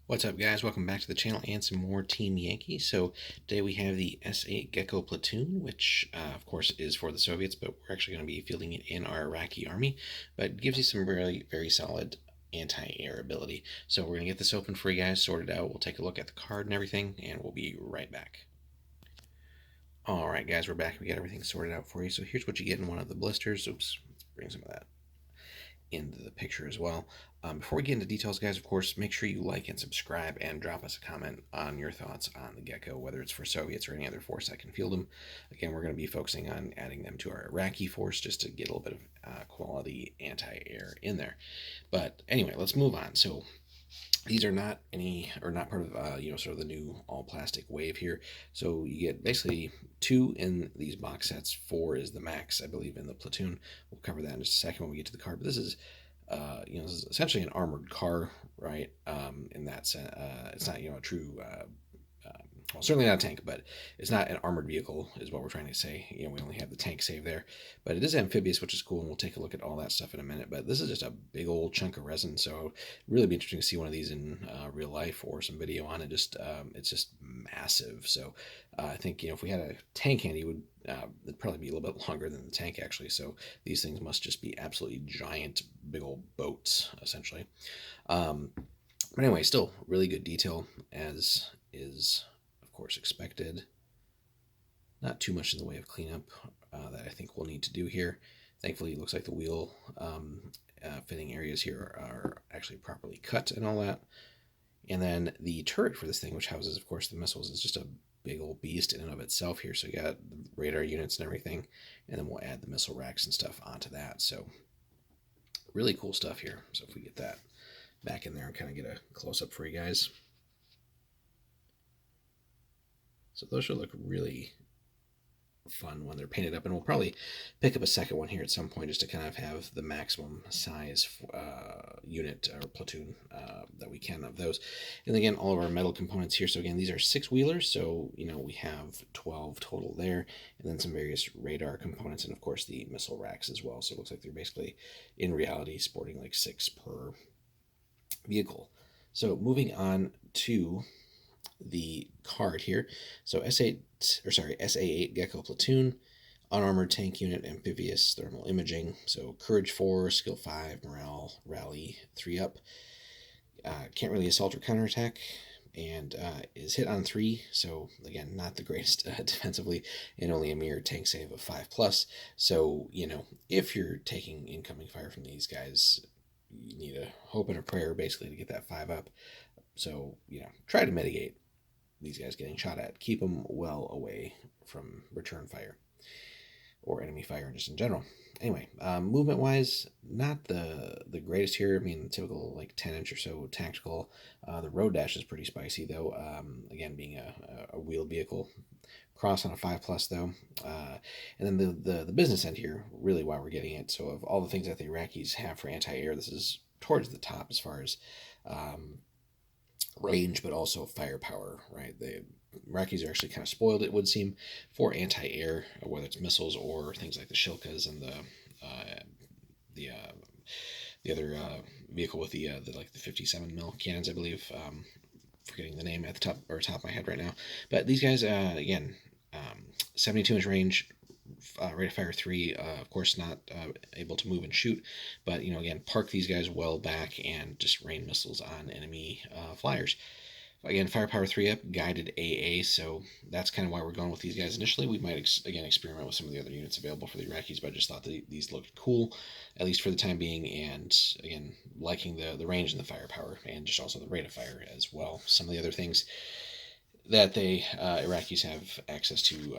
What's up, guys? Welcome back to the channel and some more Team Yankee. So today we have the SA-8 Gecko Platoon, which of course is for the Soviets, but we're actually going to be fielding it in our Iraqi army. But it gives you some really very solid anti-air ability. So we're going to get this open for you guys, sort it out. We'll take a look at the card and everything, and we'll be right back. All right, guys, we're back. We got everything sorted out for you. So here's what you get in one of the blisters. Oops, let's bring some of that into the picture as well. Before we get into details, guys, of course, make sure you like and subscribe and drop us a comment on your thoughts on the Gecko, whether it's for Soviets or any other force that can field them. Again, we're going to be focusing on adding them to our Iraqi force just to get a little bit of quality anti-air in there. But anyway, let's move on. So these are not not part of sort of the new all plastic wave here. So you get basically 2 in these box sets. 4 is the max, I believe, in the Platoon. We'll cover that in just a second when we get to the card. But this is this is essentially an armored car, right? In that sense, it's not a true well, certainly not a tank, but it's not an armored vehicle, is what we're trying to say. We only have the tank save there, but it is amphibious, which is cool, and we'll take a look at all that stuff in a minute. But this is just a big old chunk of resin, so really be interesting to see one of these in real life or some video on it. It's just massive. So I think if we had a tank handy, it'd probably be a little bit longer than the tank actually. So these things must just be absolutely giant, big old boats essentially. But anyway, still really good detail, as is of course expected. Not too much in the way of cleanup that I think we'll need to do here. Thankfully, it looks like the wheel fitting areas here are actually properly cut and all that. And then the turret for this thing, which houses, of course, the missiles, is just a big old beast in and of itself here. So you got the radar units and everything, and then we'll add the missile racks and stuff onto that. So really cool stuff here. So if we get that back in there and kind of get a close-up for you guys. So those should look really fun when they're painted up, and we'll probably pick up a second one here at some point just to kind of have the maximum size unit or platoon that we can of those. And again, all of our metal components here. So again, these are 6-wheelers, so we have 12 total there, and then some various radar components, and of course the missile racks as well. So it looks like they're basically in reality sporting like 6 per vehicle. So moving on to the card here. So SA-8 Gecko Platoon, unarmored tank unit, amphibious thermal imaging. So courage 4, skill 5, morale, rally 3 up. Can't really assault or counterattack, and is hit on 3. So again, not the greatest defensively, and only a mere tank save of 5+. So if you're taking incoming fire from these guys, you need a hope and a prayer basically to get that 5 up. So try to mitigate these guys getting shot at. Keep them well away from return fire or enemy fire just in general. Anyway, movement wise, not the greatest here. I mean, typical like 10-inch or so tactical. The road dash is pretty spicy though. Again, being a wheeled vehicle. Cross on a 5+ though. And then the business end here, really why we're getting it. So of all the things that the Iraqis have for anti-air, this is towards the top as far as range, but also firepower, right? The Iraqis are actually kind of spoiled, it would seem, for anti-air, whether it's missiles or things like the Shilkas and the other vehicle with the 57 mil cannons, I believe. Forgetting the name at the top of my head right now, but these guys, again, 72-inch range. Rate of fire 3, of course not able to move and shoot, but again, park these guys well back and just rain missiles on enemy flyers. Again, firepower 3 up, guided AA, so that's kind of why we're going with these guys initially. We might again experiment with some of the other units available for the Iraqis, but I just thought that these looked cool, at least for the time being, and again, liking the range and the firepower, and just also the rate of fire as well. Some of the other things that the Iraqis have access to,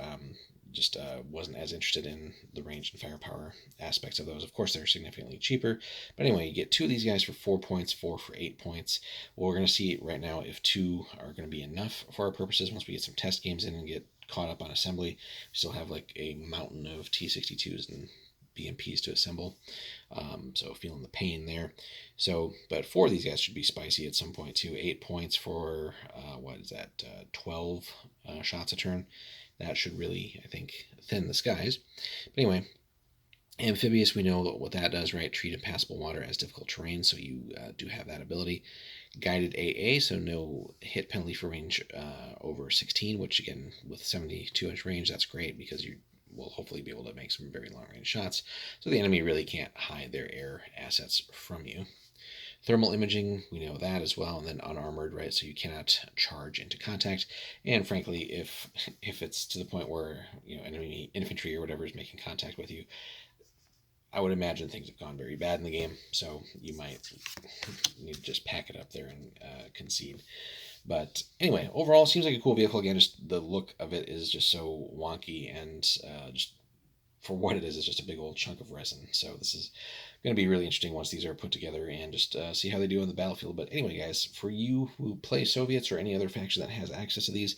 just wasn't as interested in the range and firepower aspects of those. Of course, they're significantly cheaper. But anyway, you get 2 of these guys for 4 points, 4 for 8 points. Well, we're going to see right now if 2 are going to be enough for our purposes once we get some test games in and get caught up on assembly. We still have like a mountain of T-62s and BMPs to assemble. So feeling the pain there. So, but 4 of these guys should be spicy at some point too. 8 points for, 12 shots a turn. That should really, I think, thin the skies. But anyway, Amphibious, we know what that does, right? Treat impassable water as difficult terrain, so you do have that ability. Guided AA, so no hit penalty for range over 16, which again, with 72-inch range, that's great because you will hopefully be able to make some very long range shots. So the enemy really can't hide their air assets from you. Thermal imaging, we know that as well, and then unarmored, right? So you cannot charge into contact. And frankly, if it's to the point where enemy infantry or whatever is making contact with you, I would imagine things have gone very bad in the game, so you might need to just pack it up there and concede. But anyway, overall, seems like a cool vehicle. Again, just the look of it is just so wonky, and just for what it is, it's just a big old chunk of resin. So this is going to be really interesting once these are put together and just see how they do on the battlefield. But anyway, guys, for you who play Soviets or any other faction that has access to these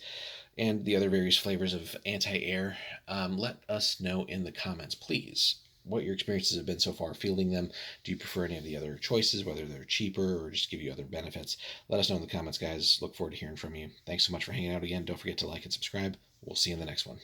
and the other various flavors of anti-air, let us know in the comments, please, what your experiences have been so far fielding them. Do you prefer any of the other choices, whether they're cheaper or just give you other benefits? Let us know in the comments, guys. Look forward to hearing from you. Thanks so much for hanging out again. Don't forget to like and subscribe. We'll see you in the next one.